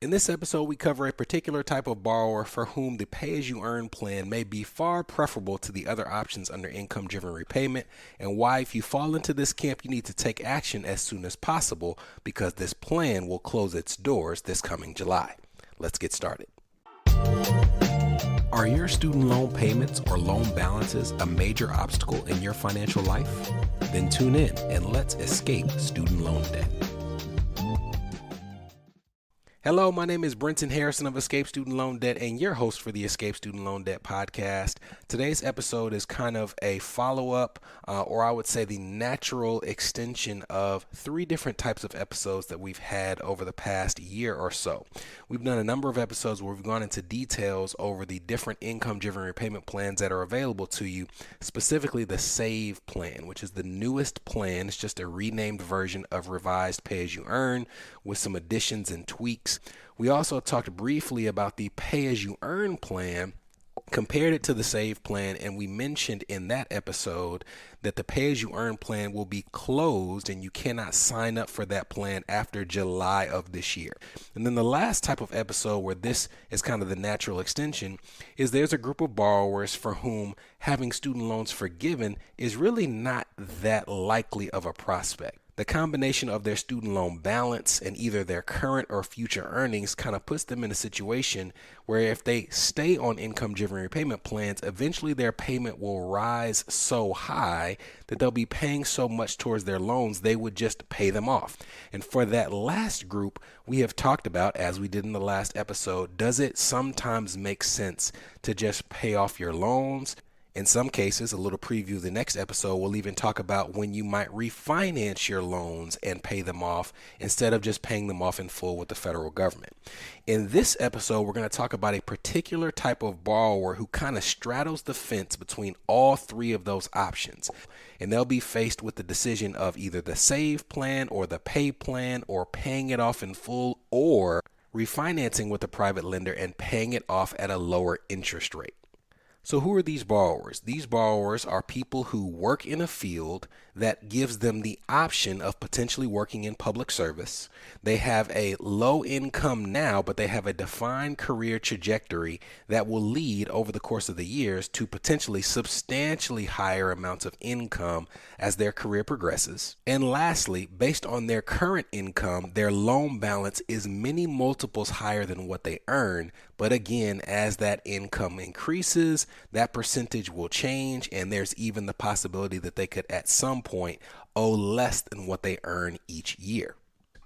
In this episode, we cover a particular type of borrower for whom the pay-as-you-earn plan may be far preferable to the other options under income-driven repayment, and why, if you fall into this camp, you need to take action as soon as possible because this plan will close its doors this coming July. Let's get started. Are your student loan payments or loan balances a major obstacle in your financial life? Then tune in and let's escape student loan debt. Hello, my name is Brenton Harrison of Escape Student Loan Debt and your host for the Escape Student Loan Debt podcast. Today's episode is kind of a follow-up, or I would say the natural extension of three different types of episodes that we've had over the past year or so. We've done a number of episodes where we've gone into details over the different income-driven repayment plans that are available to you, specifically the SAVE plan, which is the newest plan. It's just a renamed version of revised pay-as-you-earn with some additions and tweaks. We also talked briefly about the pay-as-you-earn plan, compared it to the SAVE plan, and we mentioned in that episode that the pay-as-you-earn plan will be closed and you cannot sign up for that plan after July of this year. And then the last type of episode where this is kind of the natural extension is there's a group of borrowers for whom having student loans forgiven is really not that likely of a prospect. The combination of their student loan balance and either their current or future earnings kind of puts them in a situation where if they stay on income-driven repayment plans, eventually their payment will rise so high that they'll be paying so much towards their loans, they would just pay them off. And for that last group, we have talked about, as we did in the last episode, does it sometimes make sense to just pay off your loans? In some cases, a little preview of the next episode, we'll even talk about when you might refinance your loans and pay them off instead of just paying them off in full with the federal government. In this episode, we're going to talk about a particular type of borrower who kind of straddles the fence between all three of those options. And they'll be faced with the decision of either the SAVE plan or the pay plan or paying it off in full or refinancing with a private lender and paying it off at a lower interest rate. So who are these borrowers? These borrowers are people who work in a field that gives them the option of potentially working in public service. They have a low income now, but they have a defined career trajectory that will lead over the course of the years to potentially substantially higher amounts of income as their career progresses. And lastly, based on their current income, their loan balance is many multiples higher than what they earn. But again, as that income increases, that percentage will change, and there's even the possibility that they could at some point owe less than what they earn each year.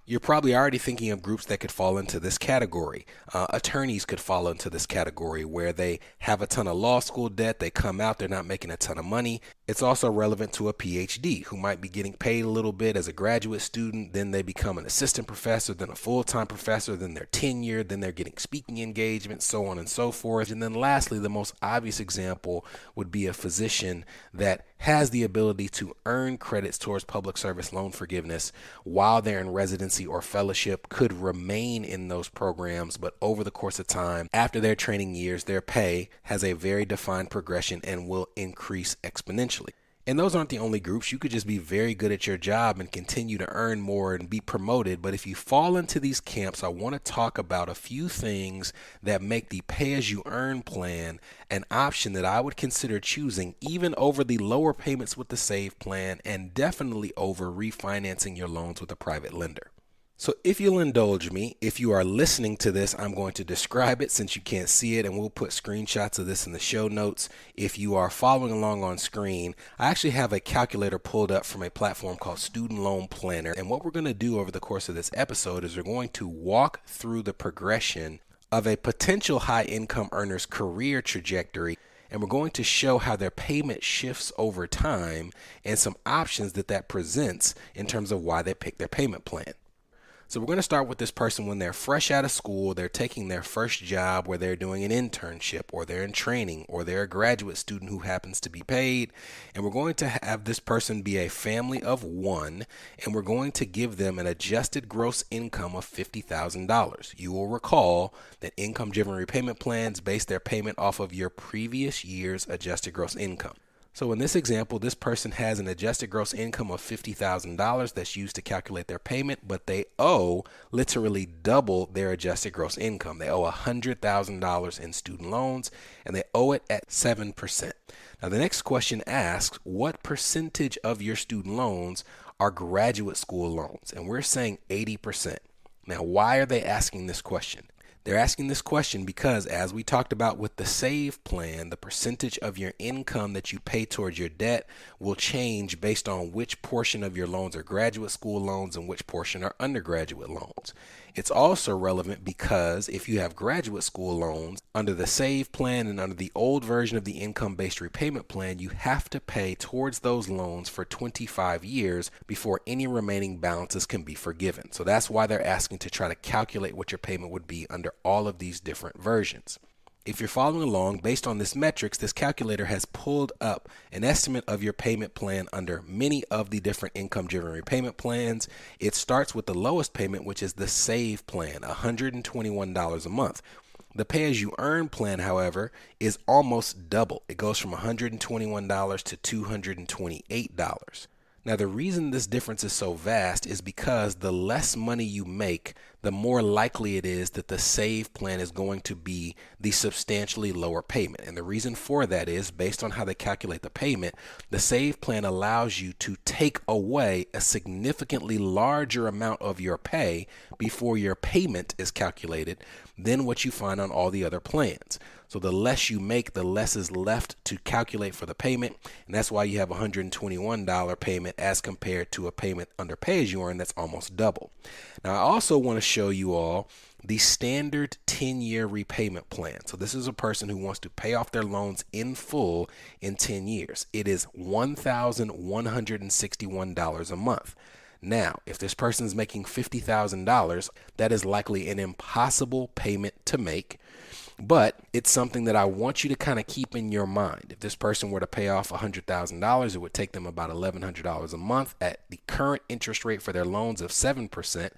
You're probably already thinking of groups that could fall into this category. Attorneys could fall into this category where they have a ton of law school debt. They come out, they're not making a ton of money. It's also relevant to a PhD who might be getting paid a little bit as a graduate student. Then they become an assistant professor, then a full-time professor, then they're tenured, then they're getting speaking engagements, so on and so forth. And then lastly, the most obvious example would be a physician that has the ability to earn credits towards public service loan forgiveness while they're in residency or fellowship, could remain in those programs, but over the course of time, after their training years, their pay has a very defined progression and will increase exponentially. And those aren't the only groups. You could just be very good at your job and continue to earn more and be promoted. But if you fall into these camps, I want to talk about a few things that make the pay-as-you-earn plan an option that I would consider choosing, even over the lower payments with the SAVE plan and definitely over refinancing your loans with a private lender. So if you'll indulge me, if you are listening to this, I'm going to describe it since you can't see it, and we'll put screenshots of this in the show notes. If you are following along on screen, I actually have a calculator pulled up from a platform called Student Loan Planner. And what we're going to do over the course of this episode is we're going to walk through the progression of a potential high income earner's career trajectory. And we're going to show how their payment shifts over time and some options that presents in terms of why they pick their payment plan. So we're going to start with this person when they're fresh out of school, they're taking their first job where they're doing an internship or they're in training or they're a graduate student who happens to be paid. And we're going to have this person be a family of one, and we're going to give them an adjusted gross income of $50,000. You will recall that income-driven repayment plans base their payment off of your previous year's adjusted gross income. So in this example, this person has an adjusted gross income of $50,000 that's used to calculate their payment, but they owe literally double their adjusted gross income. They owe $100,000 in student loans, and they owe it at 7%. Now, the next question asks, what percentage of your student loans are graduate school loans? And we're saying 80%. Now, why are they asking this question? They're asking this question because, as we talked about with the SAVE plan, the percentage of your income that you pay towards your debt will change based on which portion of your loans are graduate school loans and which portion are undergraduate loans. It's also relevant because if you have graduate school loans under the SAVE plan and under the old version of the income-based repayment plan, you have to pay towards those loans for 25 years before any remaining balances can be forgiven. So that's why they're asking to try to calculate what your payment would be under all of these different versions. If you're following along, based on this metrics, this calculator has pulled up an estimate of your payment plan under many of the different income-driven repayment plans. It starts with the lowest payment, which is the SAVE plan, $121 a month. The pay-as-you-earn plan, however, is almost double. It goes from $121 to $228. Now, the reason this difference is so vast is because the less money you make, the more likely it is that the SAVE plan is going to be the substantially lower payment. And the reason for that is, based on how they calculate the payment, the SAVE plan allows you to take away a significantly larger amount of your pay before your payment is calculated than what you find on all the other plans. So the less you make, the less is left to calculate for the payment. And that's why you have a $121 payment as compared to a payment under pay-as-you-earn that's almost double. Now, I also want to show you all the standard 10-year repayment plan. So this is a person who wants to pay off their loans in full in 10 years. It is $1,161 a month. Now, if this person is making $50,000, that is likely an impossible payment to make, but it's something that I want you to kind of keep in your mind. If this person were to pay off $100,000, it would take them about $1,100 a month at the current interest rate for their loans of 7%.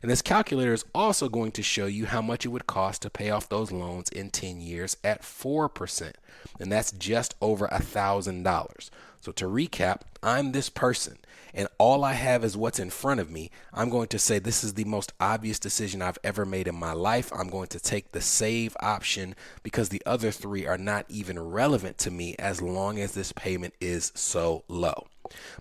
And this calculator is also going to show you how much it would cost to pay off those loans in 10 years at 4%. And that's just over $1,000. So to recap, I'm this person and all I have is what's in front of me. I'm going to say this is the most obvious decision I've ever made in my life. I'm going to take the SAVE option because the other three are not even relevant to me as long as this payment is so low.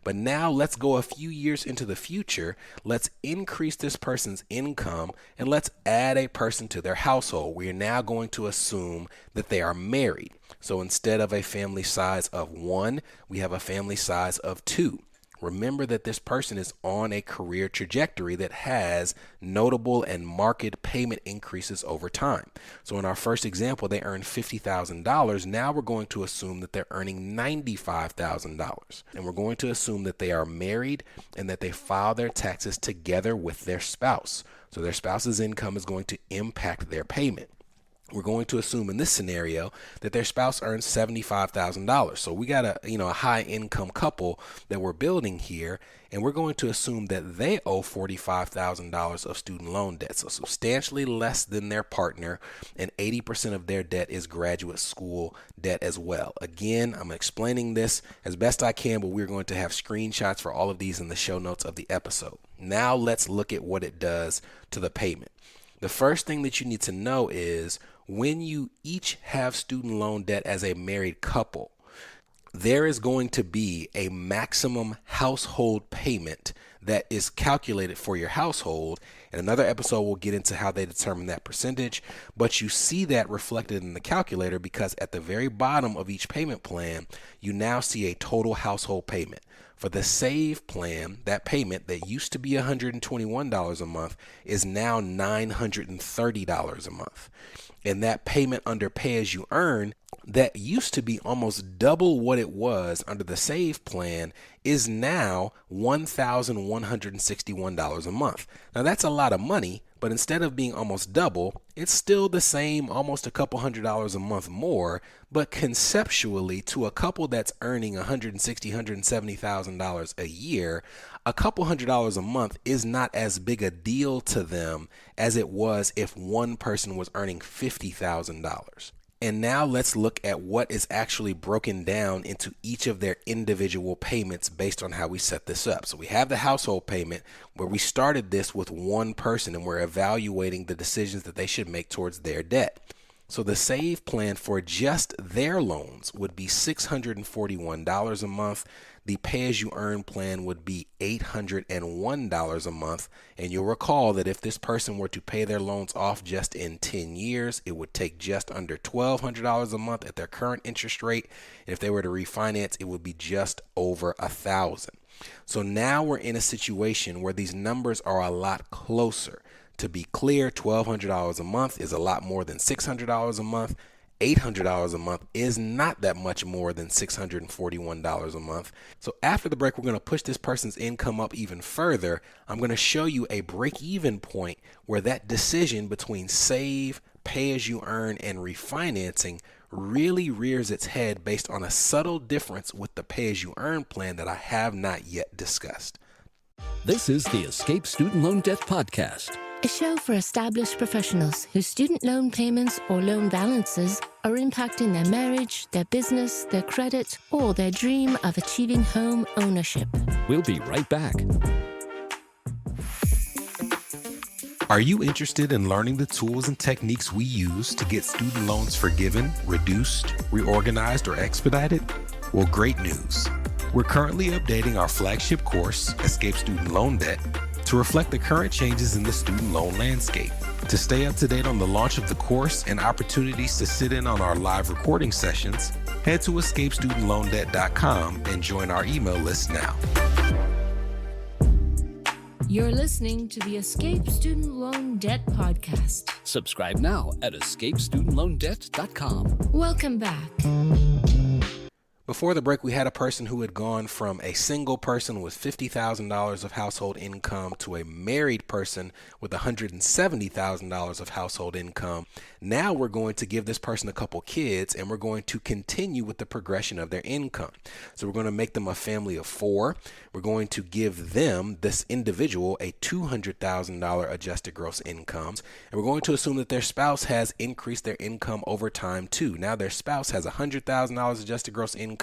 But now let's go a few years into the future. Let's increase this person's income and let's add a person to their household. We are now going to assume that they are married. So instead of a family size of 1, we have a family size of 2. Remember that this person is on a career trajectory that has notable and marked payment increases over time. So in our first example, they earned $50,000. Now we're going to assume that they're earning $95,000. And we're going to assume that they are married and that they file their taxes together with their spouse. So their spouse's income is going to impact their payment. We're going to assume in this scenario that their spouse earns $75,000. So we got a high income couple that we're building here, and we're going to assume that they owe $45,000 of student loan debt. So substantially less than their partner, and 80% of their debt is graduate school debt as well. Again, I'm explaining this as best I can, but we're going to have screenshots for all of these in the show notes of the episode. Now let's look at what it does to the payment. The first thing that you need to know is when you each have student loan debt as a married couple, there is going to be a maximum household payment that is calculated for your household. In another episode, we'll get into how they determine that percentage, but you see that reflected in the calculator because at the very bottom of each payment plan, you now see a total household payment. For the SAVE plan, that payment that used to be $121 a month is now $930 a month. And that payment under pay-as-you-earn that used to be almost double what it was under the SAVE plan is now $1,161 a month. Now that's a lot of money, but instead of being almost double, it's still the same, almost a couple $100 a month more. But conceptually, to a couple that's earning $160,000, $170,000 a year, a couple $100 a month is not as big a deal to them as it was if one person was earning $50,000. And now let's look at what is actually broken down into each of their individual payments based on how we set this up. So we have the household payment where we started this with one person and we're evaluating the decisions that they should make towards their debt. So the SAVE plan for just their loans would be $641 a month. The pay-as-you-earn plan would be $801 a month. And you'll recall that if this person were to pay their loans off just in 10 years, it would take just under $1,200 a month at their current interest rate. And if they were to refinance, it would be just over $1,000. So now we're in a situation where these numbers are a lot closer. To be clear, $1,200 a month is a lot more than $600 a month. $800 a month is not that much more than $641 a month. So after the break, we're going to push this person's income up even further. I'm going to show you a break-even point where that decision between save, pay as you earn, and refinancing really rears its head based on a subtle difference with the pay as you earn plan that I have not yet discussed. This is the Escape Student Loan Debt Podcast, a show for established professionals whose student loan payments or loan balances are impacting their marriage, their business, their credit, or their dream of achieving home ownership. We'll be right back. Are you interested in learning the tools and techniques we use to get student loans forgiven, reduced, reorganized, or expedited? Well, great news. We're currently updating our flagship course, Escape Student Loan Debt, to reflect the current changes in the student loan landscape. To stay up to date on the launch of the course and opportunities to sit in on our live recording sessions, head to escapestudentloandebt.com and join our email list now. You're listening to the Escape Student Loan Debt Podcast. Subscribe now at escapestudentloandebt.com. Welcome back. Before the break, we had a person who had gone from a single person with $50,000 of household income to a married person with $170,000 of household income. Now we're going to give this person a couple kids and we're going to continue with the progression of their income. So we're going to make them a family of 4. We're going to give them, this individual, a $200,000 adjusted gross income. And we're going to assume that their spouse has increased their income over time too. Now their spouse has $100,000 adjusted gross income.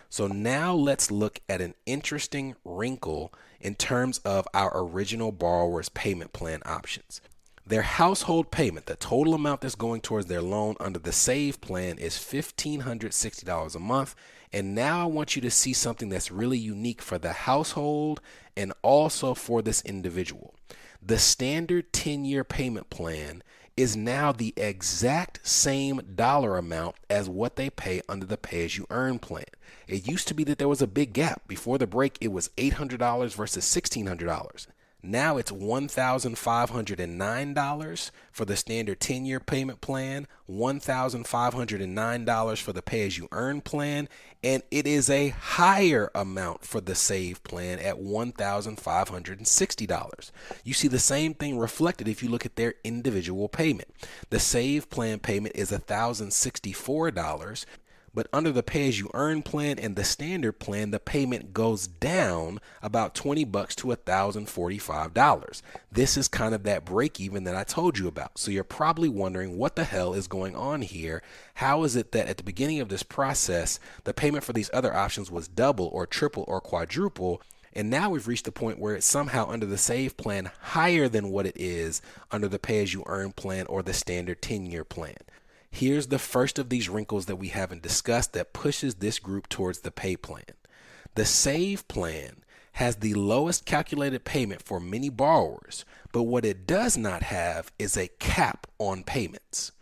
So now let's look at an interesting wrinkle in terms of our original borrower's payment plan options. Their household payment, the total amount that's going towards their loan under the SAVE plan, is $1,560 a month. And now I want you to see something that's really unique for the household and also for this individual. The standard 10-year payment plan is now the exact same dollar amount as what they pay under the pay-as-you-earn plan. It used to be that there was a big gap. Before the break, it was $800 versus $1,600. Now it's $1,509 for the standard 10-year payment plan, $1,509 for the pay-as-you-earn plan, and it is a higher amount for the SAVE plan at $1,560. You see the same thing reflected if you look at their individual payment. The SAVE plan payment is $1,064. But under the pay-as-you-earn plan and the standard plan, the payment goes down about $20 to $1,045. This is kind of that break even that I told you about. So you're probably wondering what the hell is going on here. How is it that at the beginning of this process, the payment for these other options was double or triple or quadruple? And now we've reached the point where it's somehow under the SAVE plan higher than what it is under the pay-as-you-earn plan or the standard 10-year plan. Here's the first of these wrinkles that we haven't discussed that pushes this group towards the pay plan. The SAVE plan has the lowest calculated payment for many borrowers, but what it does not have is a cap on payments.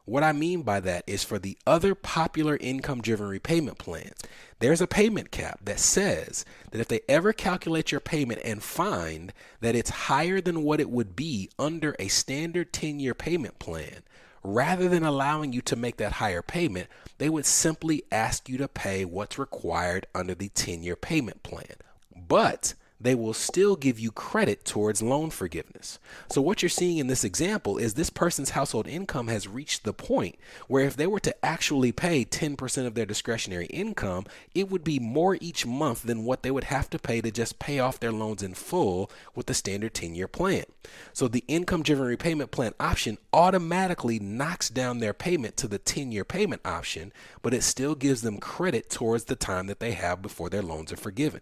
What I mean by that is for the other popular income-driven repayment plans, there's a payment cap that says that if they ever calculate your payment and find that it's higher than what it would be under a standard 10-year payment plan, rather than allowing you to make that higher payment, they would simply ask you to pay what's required under the 10-year payment plan. But they will still give you credit towards loan forgiveness. So what you're seeing in this example is this person's household income has reached the point where if they were to actually pay 10% of their discretionary income, it would be more each month than what they would have to pay to just pay off their loans in full with the standard 10-year plan. So the income-driven repayment plan option automatically knocks down their payment to the 10-year payment option, but it still gives them credit towards the time that they have before their loans are forgiven.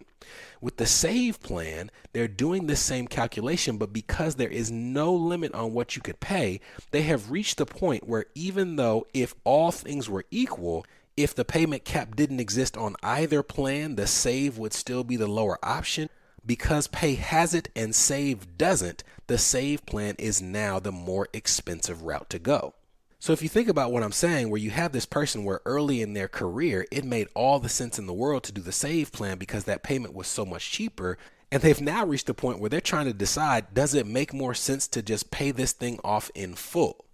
With the SAVE plan, they're doing this same calculation, but because there is no limit on what you could pay, they have reached the point where even though if all things were equal, if the payment cap didn't exist on either plan, the SAVE would still be the lower option. Because Pay has it and SAVE doesn't, the SAVE plan is now the more expensive route to go. So if you think about what I'm saying, where you have this person where early in their career, it made all the sense in the world to do the SAVE plan because that payment was so much cheaper. And they've now reached the point where they're trying to decide, does it make more sense to just pay this thing off in full?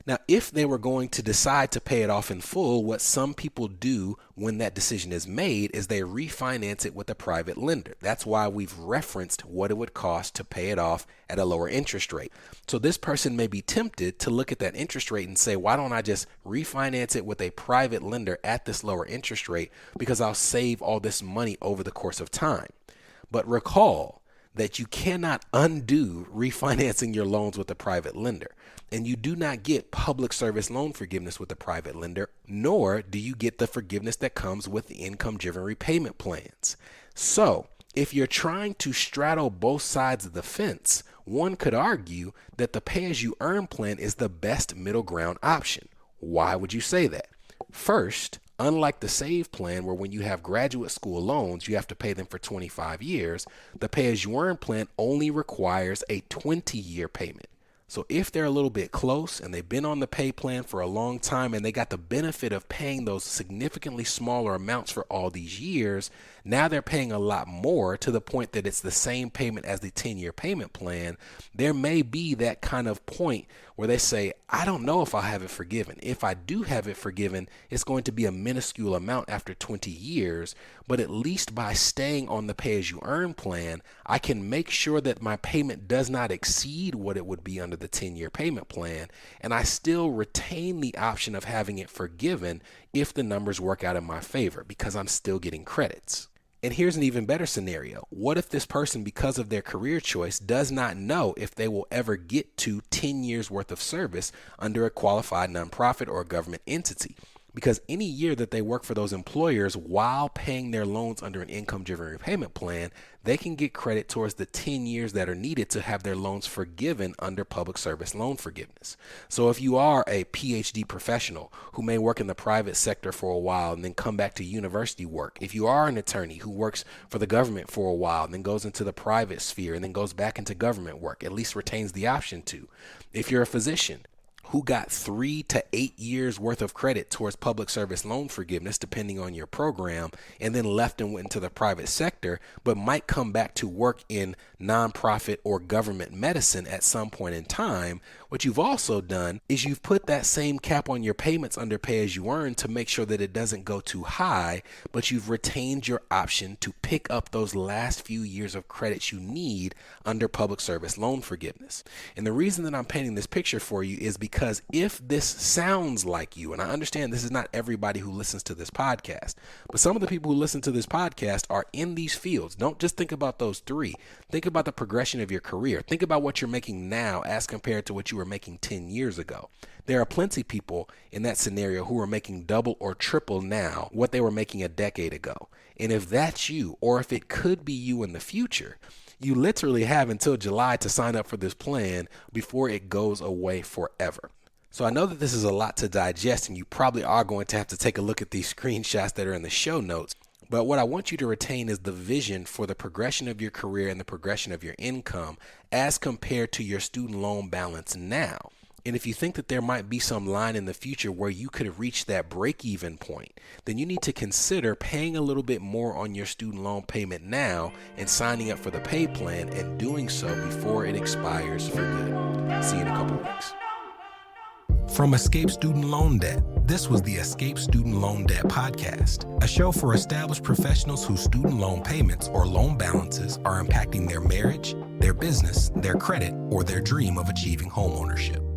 Now, if they were going to decide to pay it off in full, what some people do when that decision is made is they refinance it with a private lender. That's why we've referenced what it would cost to pay it off at a lower interest rate. So this person may be tempted to look at that interest rate and say, why don't I just refinance it with a private lender at this lower interest rate because I'll save all this money over the course of time. But recall that you cannot undo refinancing your loans with a private lender. And you do not get public service loan forgiveness with a private lender, nor do you get the forgiveness that comes with the income-driven repayment plans. So if you're trying to straddle both sides of the fence, one could argue that the pay-as-you-earn plan is the best middle ground option. Why would you say that? First, unlike the SAVE plan, where when you have graduate school loans, you have to pay them for 25 years, the pay-as-you-earn plan only requires a 20-year payment. So if they're a little bit close and they've been on the pay plan for a long time and they got the benefit of paying those significantly smaller amounts for all these years, now they're paying a lot more to the point that it's the same payment as the 10-year payment plan. There may be that kind of point where they say, I don't know if I'll have it forgiven. If I do have it forgiven, it's going to be a minuscule amount after 20 years, but at least by staying on the pay-as-you-earn plan, I can make sure that my payment does not exceed what it would be under the 10-year payment plan, and I still retain the option of having it forgiven if the numbers work out in my favor because I'm still getting credits. And here's an even better scenario. What if this person, because of their career choice, does not know if they will ever get to 10 years worth of service under a qualified nonprofit or a government entity? Because any year that they work for those employers while paying their loans under an income-driven repayment plan, they can get credit towards the 10 years that are needed to have their loans forgiven under public service loan forgiveness. So if you are a PhD professional who may work in the private sector for a while and then come back to university work, if you are an attorney who works for the government for a while and then goes into the private sphere and then goes back into government work, at least retains the option to. If you're a physician who got 3 to 8 years worth of credit towards public service loan forgiveness, depending on your program, and then left and went into the private sector, but might come back to work in nonprofit or government medicine at some point in time, what you've also done is you've put that same cap on your payments under pay-as-you-earn to make sure that it doesn't go too high, but you've retained your option to pick up those last few years of credits you need under public service loan forgiveness. And the reason that I'm painting this picture for you is because if this sounds like you, and I understand this is not everybody who listens to this podcast, but some of the people who listen to this podcast are in these fields. Don't just think about those three. Think about the progression of your career. Think about what you're making now as compared to what you were making 10 years ago. There are plenty of people in that scenario who are making double or triple now what they were making a decade ago. And if that's you, or if it could be you in the future, you literally have until July to sign up for this plan before it goes away forever. So I know that this is a lot to digest, and you probably are going to have to take a look at these screenshots that are in the show notes. But what I want you to retain is the vision for the progression of your career and the progression of your income as compared to your student loan balance now. And if you think that there might be some line in the future where you could reach that break-even point, then you need to consider paying a little bit more on your student loan payment now and signing up for the pay plan and doing so before it expires for good. See you in a couple weeks. From Escape Student Loan Debt, This was the Escape Student Loan Debt Podcast, a show for established professionals whose student loan payments or loan balances are impacting their marriage, their business, their credit, or their dream of achieving homeownership.